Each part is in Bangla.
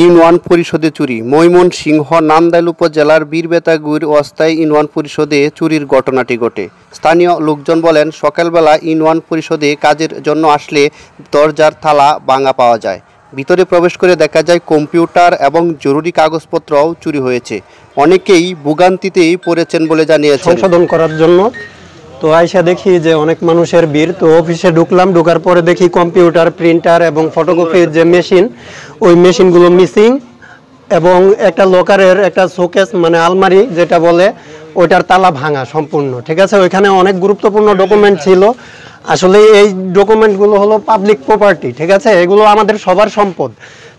ইউনিয়ন পরিষদে চুরি। ময়মনসিংহ নান্দাইল উপজেলার বীরবেতাগুর অস্থায়ী ইউনিয়ন পরিষদে চুরির ঘটনাটি ঘটে। স্থানীয় লোকজন বলেন, সকালবেলা ইউনিয়ন পরিষদে কাজের জন্য আসলে দরজার তালা ভাঙা পাওয়া যায়। ভিতরে প্রবেশ করে দেখা যায় কম্পিউটার এবং জরুরি কাগজপত্রও চুরি হয়েছে। অনেকেই ভোগান্তিতেই পড়েছেন বলে জানিয়েছেন। সংশোধন করার জন্য তো আইসা দেখি যে অনেক মানুষের ভিড়। তো অফিসে ঢুকলাম, ঢোকার পরে দেখি কম্পিউটার, প্রিন্টার এবং ফটোকপির যে মেশিন, ওই মেশিনগুলো মিসিং এবং একটা লকারের একটা শোকেস মানে আলমারি যেটা বলে, ওইটার তালা ভাঙা সম্পূর্ণ। ঠিক আছে, ওইখানে অনেক গুরুত্বপূর্ণ ডকুমেন্ট ছিল। আসলে এই ডকুমেন্টগুলো হলো পাবলিক প্রপার্টি। ঠিক আছে, এগুলো আমাদের সবার সম্পদ।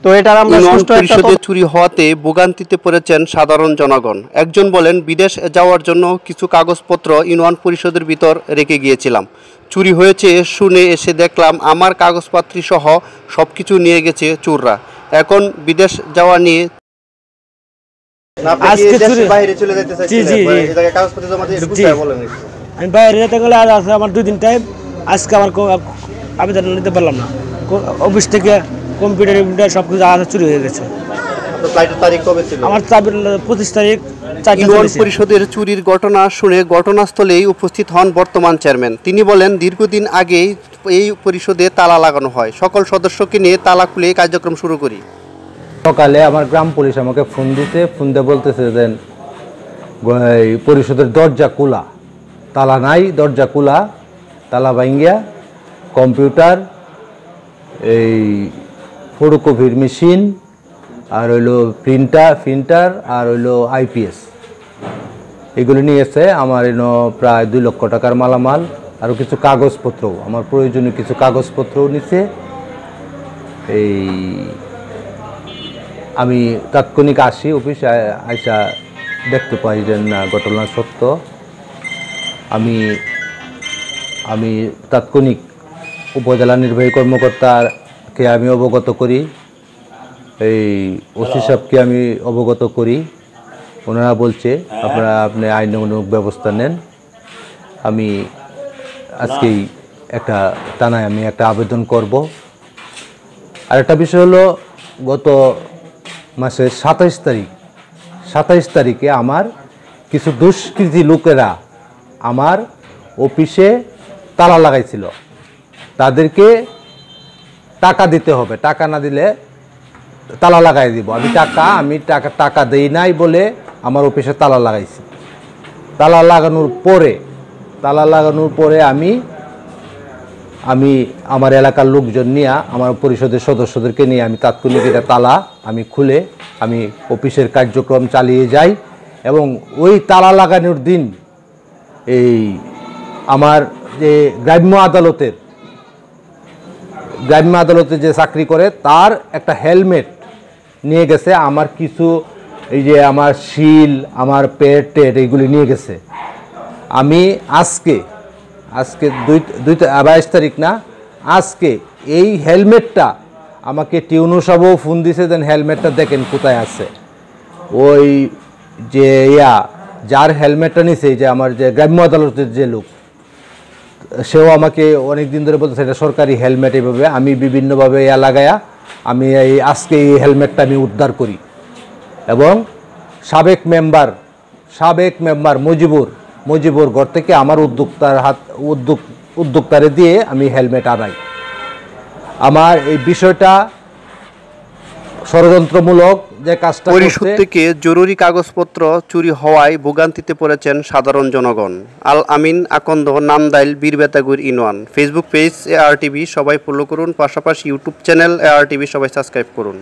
তো এটার আমরা পরিষদে চুরি হওয়াতে ভোগান্তিতে পড়েছেন সাধারণ জনগণ। একজন বলেন, বিদেশ যাওয়ার জন্য কিছু কাগজপত্র ইউনিয়ন পরিষদের ভিতর রেখে গিয়েছিলাম। চুরি হয়েছে শুনে এসে দেখলাম আমার কাগজপত্র সহ সবকিছু নিয়ে গেছে চোররা। এখন বিদেশ যাওয়া নিয়ে আমি বাইরে যেতে গেলে আজ আছে আমার 2 দিন টাইম। আজকে আমার আবেদন নিতে পারলাম না। অফিস থেকে কম্পিউটার সব কিছু চুরি হয়ে গেছে। আমার 25 তারিখ। ইউনিয়ন পরিষদের চুরির ঘটনা শুনে ঘটনাস্থলেই উপস্থিত হন বর্তমান চেয়ারম্যান। তিনি বলেন, দীর্ঘদিন আগেই এই পরিষদে তালা লাগানো হয়। সকল সদস্যকে নিয়ে তালা খুলে কার্যক্রম শুরু করি। সকালে আমার গ্রাম পুলিশ আমাকে ফোন দিয়ে বলতেছে যে পরিষদের দরজা খোলা, তালা নাই, দরজা খোলা, তালা ভাঙ্গিয়া কম্পিউটার, এই ফটোকপির মেশিন, আর হইলো প্রিন্টার আর হইলো আইপিএস, এগুলো নিয়ে এসে আমার প্রায় 2 লক্ষ টাকার মালামাল, আরও কিছু কাগজপত্র, আমার প্রয়োজনীয় কিছু কাগজপত্রও নিছে। এই আমি তাৎক্ষণিক আসি অফিসে, আইসা দেখতে পাই যে না, ঘটনা সত্য। আমি তাৎক্ষণিক উপজেলা নির্বাহী কর্মকর্তাকে আমি অবগত করি, এই ওসি সাহেবকে আমি অবগত করি। ওনারা বলছে আপনি আইনানুগ ব্যবস্থা নেন। আমি আজকেই একটা থানায় আমি একটা আবেদন করব। আর একটা বিষয় হলো, গত মাসের 27 তারিখে আমার কিছু দুষ্কৃতী লোকেরা আমার অফিসে তালা লাগাইছিল। তাদেরকে টাকা দিতে হবে, টাকা না দিলে তালা লাগাই দিব। আমি টাকা দেই নাই বলে আমার অফিসে তালা লাগাইছি। তালা লাগানোর পরে আমি আমার এলাকার লোকজন নিয়ে, আমার পরিষদের সদস্যদেরকে নিয়ে আমি তাৎক্ষণিক এটা তালা আমি খুলে আমি অফিসের কার্যক্রম চালিয়ে যাই। এবং ওই তালা লাগানোর দিন এই আমার যে গ্রাম্য আদালতে যে চাকরি করে, তার একটা হেলমেট নিয়ে গেছে। আমার কিছু এই যে আমার শিল, আমার পেট এইগুলি নিয়ে গেছে। আমি আজকে 22 তারিখ না, আজকে এই হেলমেটটা আমাকে টিউনু সাহেবও ফোন দিছে, দেন হেলমেটটা দেখেন কোথায় আছে। ওই যে যার হেলমেটটা নিছে, যে আমার যে গ্রাম্য আদালতের যে লোক, সেও আমাকে অনেক দিন ধরে বলতেছে এটা সরকারি হেলমেট। এইভাবে আমি বিভিন্নভাবে লাগায়া আমি আজকে এই হেলমেটটা আমি উদ্ধার করি। এবং সাবেক মেম্বার মজিবুর ঘর থেকে আমার উদ্যোক্তারে দিয়ে আমি হেলমেট আনাই। আমার এই বিষয়টা ষড়যন্ত্রমূলক যে কাজটা পরিষদ থেকে জরুরি কাগজপত্র চুরি হওয়ায় ভোগান্তিতে পড়েছেন সাধারণ জনগণ। আল আমিন আকন্দ, নান্দাইল, বীরবেতাগুর union. Facebook page AR TV সবাই ফলো করুন, পাশাপাশি ইউটিউব চ্যানেল AR টিভি সবাই সাবস্ক্রাইব করুন।